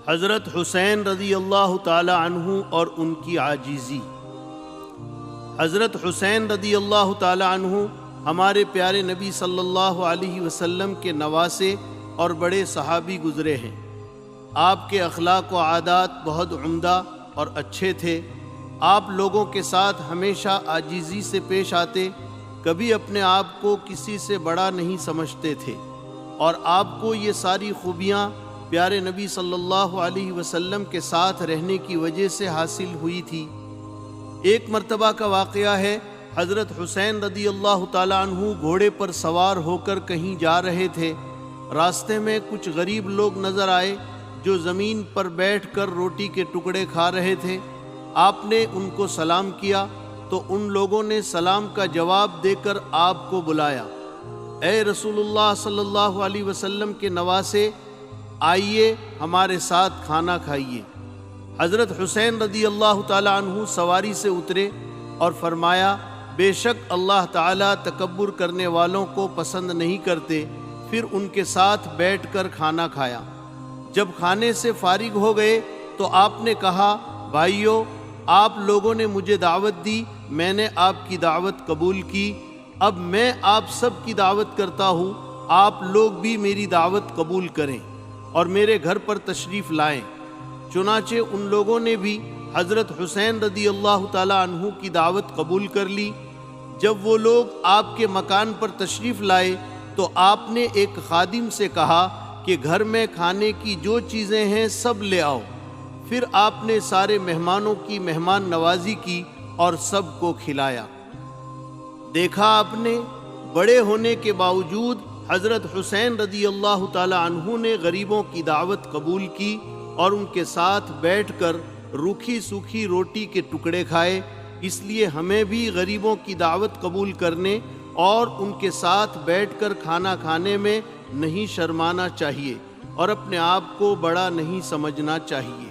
حضرت حسین رضی اللہ تعالی عنہ اور ان کی عاجزی۔ حضرت حسین رضی اللہ تعالی عنہ ہمارے پیارے نبی صلی اللہ علیہ وسلم کے نواسے اور بڑے صحابی گزرے ہیں۔ آپ کے اخلاق و عادات بہت عمدہ اور اچھے تھے۔ آپ لوگوں کے ساتھ ہمیشہ عاجزی سے پیش آتے، کبھی اپنے آپ کو کسی سے بڑا نہیں سمجھتے تھے، اور آپ کو یہ ساری خوبیاں پیارے نبی صلی اللہ علیہ وسلم کے ساتھ رہنے کی وجہ سے حاصل ہوئی تھی۔ ایک مرتبہ کا واقعہ ہے، حضرت حسین رضی اللہ تعالی عنہ گھوڑے پر سوار ہو کر کہیں جا رہے تھے۔ راستے میں کچھ غریب لوگ نظر آئے جو زمین پر بیٹھ کر روٹی کے ٹکڑے کھا رہے تھے۔ آپ نے ان کو سلام کیا تو ان لوگوں نے سلام کا جواب دے کر آپ کو بلایا، اے رسول اللہ صلی اللہ علیہ وسلم کے نواسے، آئیے ہمارے ساتھ کھانا کھائیے۔ حضرت حسین رضی اللہ تعالی عنہ سواری سے اترے اور فرمایا، بے شک اللہ تعالیٰ تکبر کرنے والوں کو پسند نہیں کرتے۔ پھر ان کے ساتھ بیٹھ کر کھانا کھایا۔ جب کھانے سے فارغ ہو گئے تو آپ نے کہا، بھائیو، آپ لوگوں نے مجھے دعوت دی، میں نے آپ کی دعوت قبول کی، اب میں آپ سب کی دعوت کرتا ہوں، آپ لوگ بھی میری دعوت قبول کریں اور میرے گھر پر تشریف لائیں۔ چنانچہ ان لوگوں نے بھی حضرت حسین رضی اللہ تعالی عنہ کی دعوت قبول کر لی۔ جب وہ لوگ آپ کے مکان پر تشریف لائے تو آپ نے ایک خادم سے کہا کہ گھر میں کھانے کی جو چیزیں ہیں سب لے آؤ۔ پھر آپ نے سارے مہمانوں کی مہمان نوازی کی اور سب کو کھلایا۔ دیکھا آپ نے، بڑے ہونے کے باوجود حضرت حسین رضی اللہ تعالی عنہ نے غریبوں کی دعوت قبول کی اور ان کے ساتھ بیٹھ کر روکھی سوکھی روٹی کے ٹکڑے کھائے۔ اس لیے ہمیں بھی غریبوں کی دعوت قبول کرنے اور ان کے ساتھ بیٹھ کر کھانا کھانے میں نہیں شرمانا چاہیے اور اپنے آپ کو بڑا نہیں سمجھنا چاہیے۔